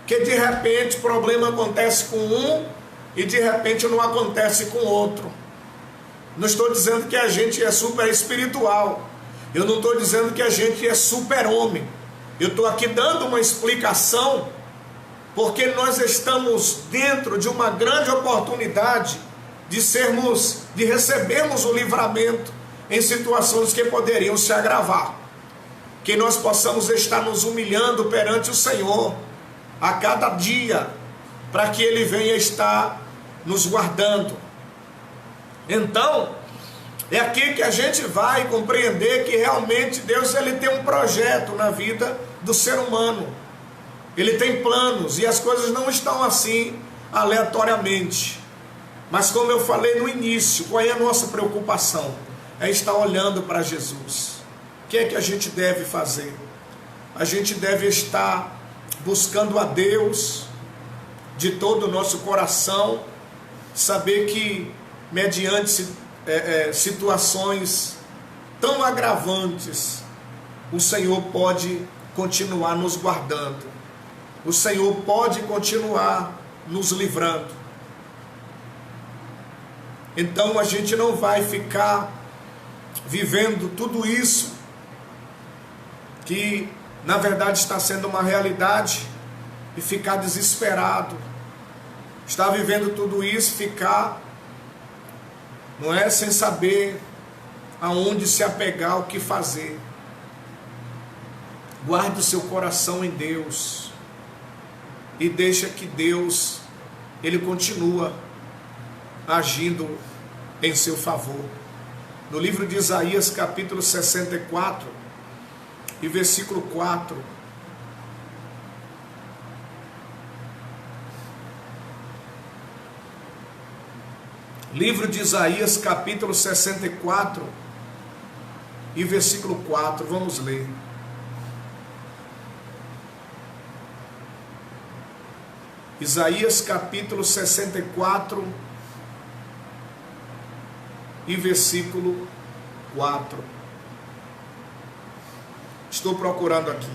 que de repente o problema acontece com um e de repente não acontece com outro. Não estou dizendo que a gente é super espiritual, eu não estou dizendo que a gente é super homem. Eu estou aqui dando uma explicação porque nós estamos dentro de uma grande oportunidade de recebermos o livramento em situações que poderiam se agravar. Que nós possamos estar nos humilhando perante o Senhor a cada dia, para que Ele venha estar nos guardando. Então, é aqui que a gente vai compreender que realmente Deus, ele tem um projeto na vida do ser humano. Ele tem planos e as coisas não estão assim aleatoriamente. Mas como eu falei no início, qual é a nossa preocupação? É estar olhando para Jesus. O que é que a gente deve fazer? A gente deve estar buscando a Deus de todo o nosso coração, saber que mediante situações tão agravantes, o Senhor pode continuar nos guardando, o Senhor pode continuar nos livrando. Então a gente não vai ficar vivendo tudo isso que na verdade está sendo uma realidade e ficar desesperado. Está vivendo tudo isso, ficar, não é, sem saber aonde se apegar, o que fazer. Guarde o seu coração em Deus e deixa que Deus, ele continua agindo em seu favor. No livro de Isaías, capítulo 64 e versículo 4, livro de Isaías, capítulo 64 e versículo 4, vamos ler. Isaías, capítulo 64 e versículo 4. Estou procurando aqui.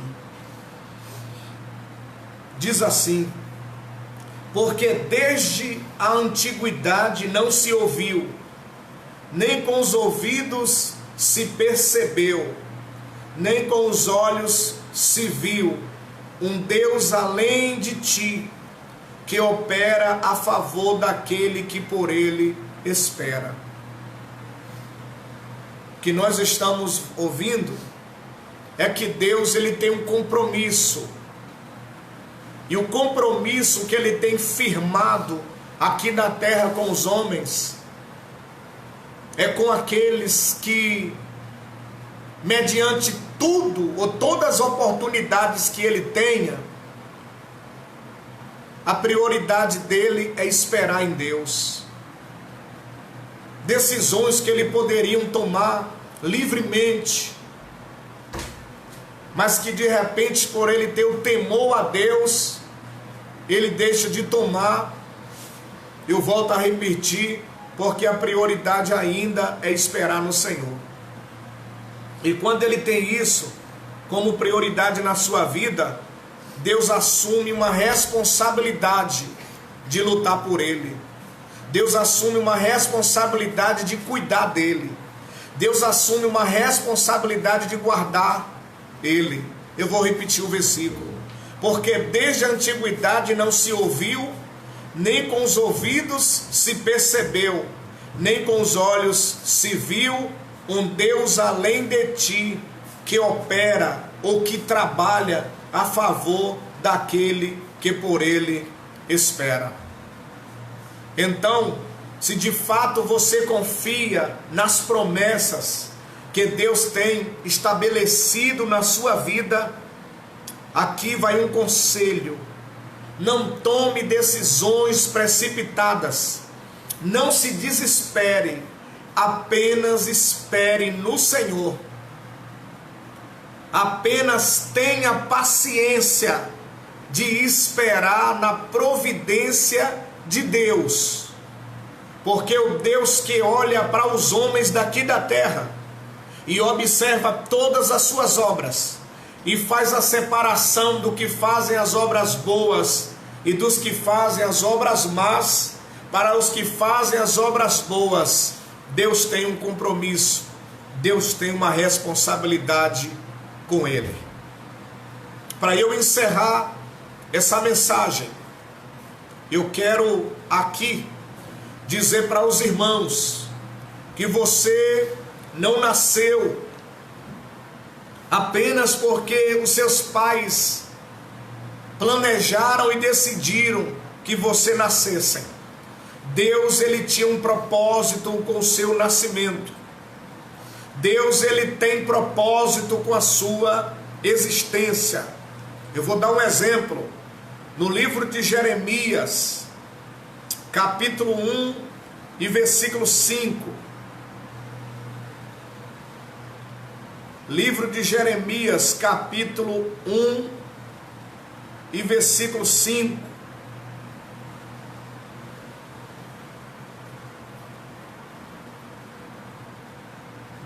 Diz assim: porque desde a antiguidade não se ouviu, nem com os ouvidos se percebeu, nem com os olhos se viu, um Deus além de ti, que opera a favor daquele que por ele espera. O que nós estamos ouvindo é que Deus, ele tem um compromisso e o compromisso que Ele tem firmado aqui na terra com os homens é com aqueles que, mediante tudo ou todas as oportunidades que Ele tenha, a prioridade dele é esperar em Deus. Decisões que ele poderiam tomar livremente, mas que de repente, por ele ter o temor a Deus, ele deixa de tomar. Eu volto a repetir, porque a prioridade ainda é esperar no Senhor. E quando ele tem isso como prioridade na sua vida, Deus assume uma responsabilidade de lutar por ele. Deus assume uma responsabilidade de cuidar dele. Deus assume uma responsabilidade de guardar ele. Eu vou repetir o versículo. Porque desde a antiguidade não se ouviu, nem com os ouvidos se percebeu, nem com os olhos se viu um Deus além de ti, que opera ou que trabalha a favor daquele que por ele espera. Então, se de fato você confia nas promessas que Deus tem estabelecido na sua vida, aqui vai um conselho: não tome decisões precipitadas, não se desespere, apenas espere no Senhor. Apenas tenha paciência de esperar na providência de Deus, porque o Deus que olha para os homens daqui da terra e observa todas as suas obras e faz a separação do que fazem as obras boas e dos que fazem as obras más, para os que fazem as obras boas, Deus tem um compromisso, Deus tem uma responsabilidade com ele. Para eu encerrar essa mensagem, eu quero aqui dizer para os irmãos que você não nasceu apenas porque os seus pais planejaram e decidiram que você nascesse. Deus, ele tinha um propósito com o seu nascimento. Deus, ele tem propósito com a sua existência. Eu vou dar um exemplo. No livro de Jeremias, capítulo 1 e versículo 5. Livro de Jeremias, capítulo 1 e versículo 5.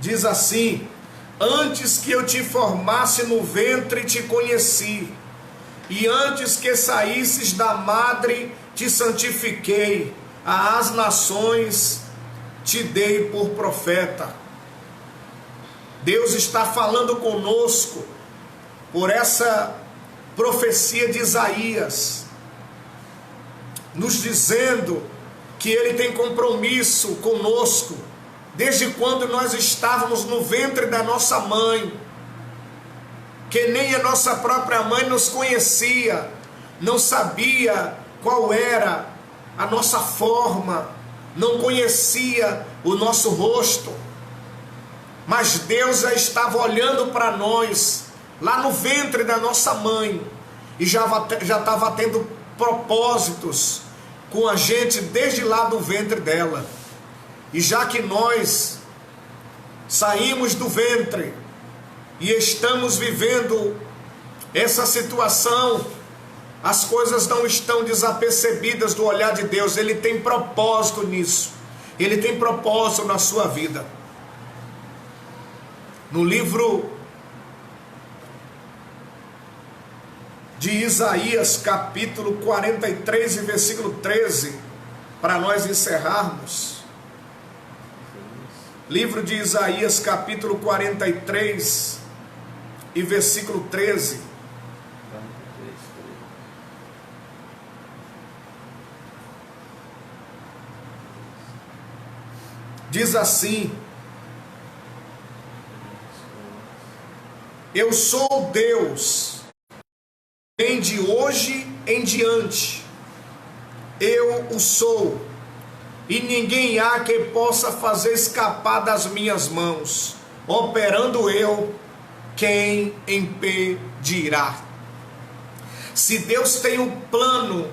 Diz assim: antes que eu te formasse no ventre te conheci, e antes que saísses da madre te santifiquei, às nações te dei por profeta. Deus está falando conosco por essa profecia de Isaías, nos dizendo que ele tem compromisso conosco desde quando nós estávamos no ventre da nossa mãe, que nem a nossa própria mãe nos conhecia, não sabia qual era a nossa forma, não conhecia o nosso rosto, mas Deus já estava olhando para nós lá no ventre da nossa mãe e já estava tendo propósitos com a gente desde lá do ventre dela. E já que nós saímos do ventre e estamos vivendo essa situação, as coisas não estão desapercebidas do olhar de Deus. Ele tem propósito nisso, ele tem propósito na sua vida. No livro de Isaías, capítulo 43 e versículo 13, para nós encerrarmos. Livro de Isaías, capítulo 43 e versículo 13. Diz assim: eu sou Deus, nem de hoje em diante, eu o sou, e ninguém há que possa fazer escapar das minhas mãos. Operando eu, quem impedirá? Se Deus tem um plano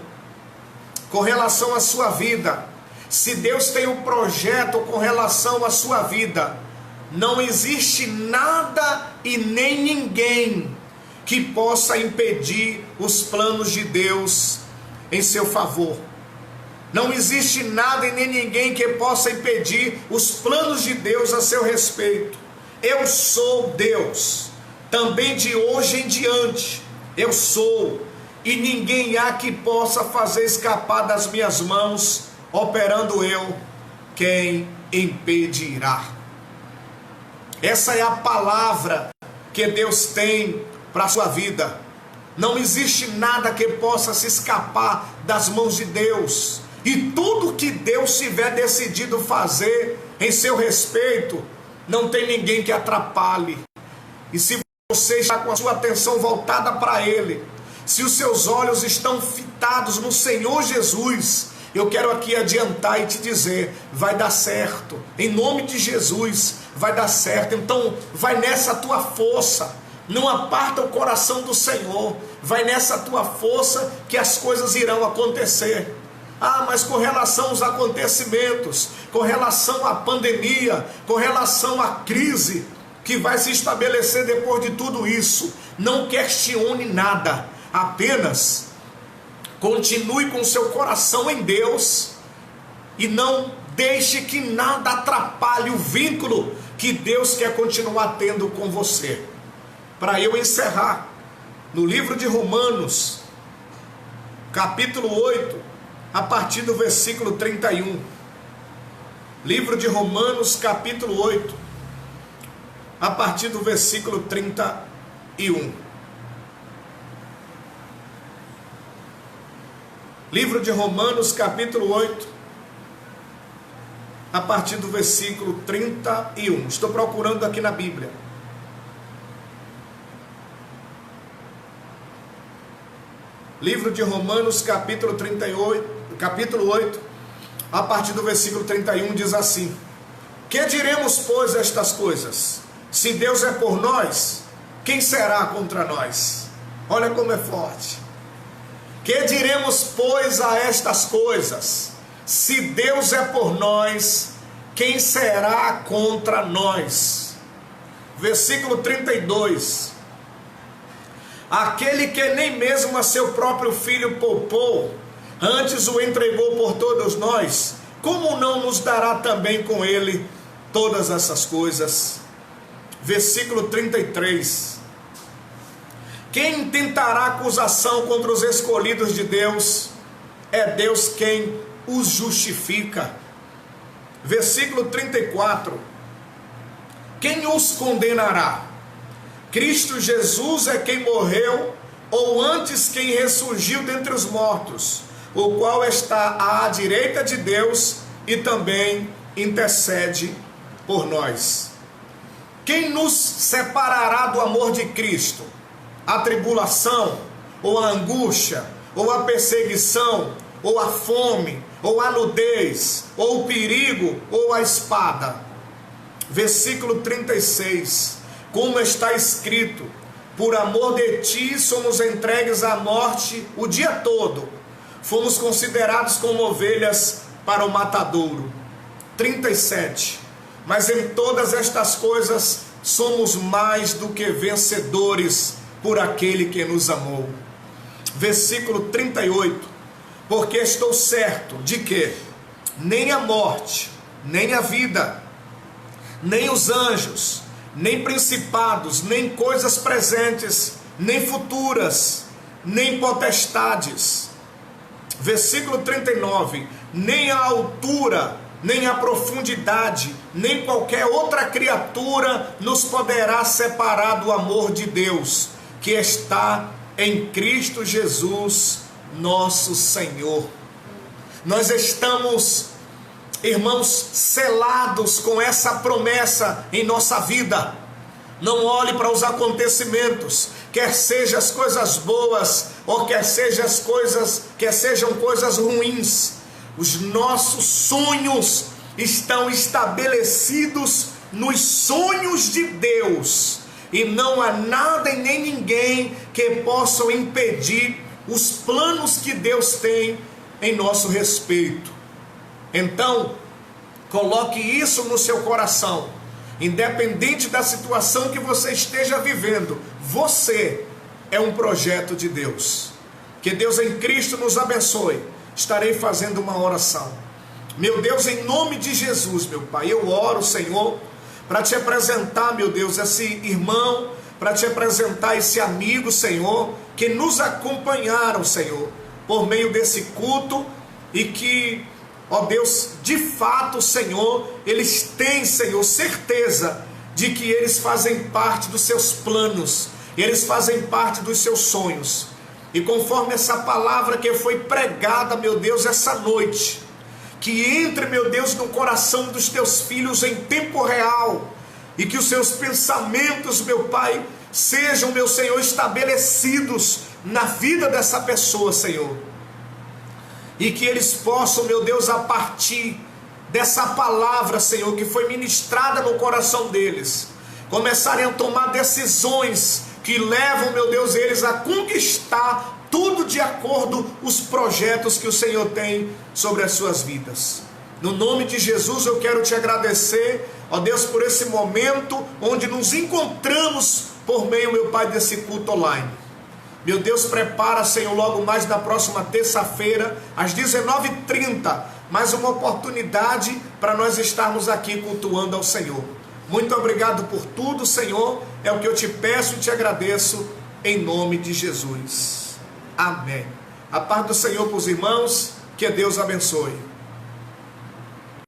com relação à sua vida, se Deus tem um projeto com relação à sua vida, não existe nada e nem ninguém que possa impedir os planos de Deus em seu favor. Não existe nada e nem ninguém que possa impedir os planos de Deus a seu respeito. Eu sou Deus, também de hoje em diante, eu sou, e ninguém há que possa fazer escapar das minhas mãos. Operando eu, quem impedirá? Essa é a palavra que Deus tem para a sua vida. Não existe nada que possa se escapar das mãos de Deus. E tudo que Deus tiver decidido fazer em seu respeito, não tem ninguém que atrapalhe. E se você está com a sua atenção voltada para Ele, se os seus olhos estão fitados no Senhor Jesus, eu quero aqui adiantar e te dizer, vai dar certo, em nome de Jesus, vai dar certo. Então vai nessa tua força, não aparta o coração do Senhor, vai nessa tua força que as coisas irão acontecer. Mas com relação aos acontecimentos, com relação à pandemia, com relação à crise que vai se estabelecer depois de tudo isso, não questione nada, apenas continue com seu coração em Deus e não deixe que nada atrapalhe o vínculo que Deus quer continuar tendo com você. Para eu encerrar, no livro de Romanos, capítulo 8, a partir do versículo 31. Livro de Romanos, capítulo 8, a partir do versículo 31. Livro de Romanos, capítulo 8, a partir do versículo 31. Estou procurando aqui na Bíblia. Livro de Romanos, capítulo 8, a partir do versículo 31, diz assim: Que diremos, pois, estas coisas? Se Deus é por nós, quem será contra nós? Olha como é forte. Que diremos, pois, a estas coisas? Se Deus é por nós, quem será contra nós? Versículo 32. Aquele que nem mesmo a seu próprio filho poupou, antes o entregou por todos nós, como não nos dará também com ele todas essas coisas? Versículo 33. Quem intentará acusação contra os escolhidos de Deus? É Deus quem os justifica. Versículo 34. Quem os condenará? Cristo Jesus é quem morreu, ou antes quem ressurgiu dentre os mortos, o qual está à direita de Deus e também intercede por nós. Quem nos separará do amor de Cristo? A tribulação, ou a angústia, ou a perseguição, ou a fome, ou a nudez, ou o perigo, ou a espada? Versículo 36. Como está escrito: por amor de ti somos entregues à morte o dia todo, fomos considerados como ovelhas para o matadouro. 37. Mas em todas estas coisas somos mais do que vencedores por aquele que nos amou. Versículo 38. Porque estou certo de que nem a morte, nem a vida, nem os anjos, nem principados, nem coisas presentes, nem futuras, nem potestades. Versículo 39. Nem a altura, nem a profundidade, nem qualquer outra criatura nos poderá separar do amor de Deus, que está em Cristo Jesus, nosso Senhor. Nós estamos, irmãos, selados com essa promessa em nossa vida. Não olhe para os acontecimentos, quer sejam as coisas boas ou quer sejam coisas ruins. Os nossos sonhos estão estabelecidos nos sonhos de Deus, e não há nada e nem ninguém que possam impedir os planos que Deus tem em nosso respeito. Então, coloque isso no seu coração. Independente da situação que você esteja vivendo, você é um projeto de Deus. Que Deus em Cristo nos abençoe. Estarei fazendo uma oração. Meu Deus, em nome de Jesus, meu Pai, eu oro, Senhor, para te apresentar, meu Deus, esse irmão, para te apresentar esse amigo, Senhor, que nos acompanharam, Senhor, por meio desse culto, e que, ó Deus, de fato, Senhor, eles têm, Senhor, certeza de que eles fazem parte dos seus planos, eles fazem parte dos seus sonhos. E conforme essa palavra que foi pregada, meu Deus, essa noite, que entre, meu Deus, no coração dos teus filhos em tempo real, e que os seus pensamentos, meu Pai, sejam, meu Senhor, estabelecidos na vida dessa pessoa, Senhor. E que eles possam, meu Deus, a partir dessa palavra, Senhor, que foi ministrada no coração deles, começarem a tomar decisões que levam, meu Deus, eles a conquistar tudo de acordo com os projetos que o Senhor tem sobre as suas vidas. No nome de Jesus eu quero te agradecer, ó Deus, por esse momento onde nos encontramos por meio, meu Pai, desse culto online. Meu Deus, prepara, Senhor, logo mais na próxima terça-feira, às 19h30, mais uma oportunidade para nós estarmos aqui cultuando ao Senhor. Muito obrigado por tudo, Senhor, é o que eu te peço e te agradeço, em nome de Jesus. Amém. A paz do Senhor para os irmãos, que Deus abençoe.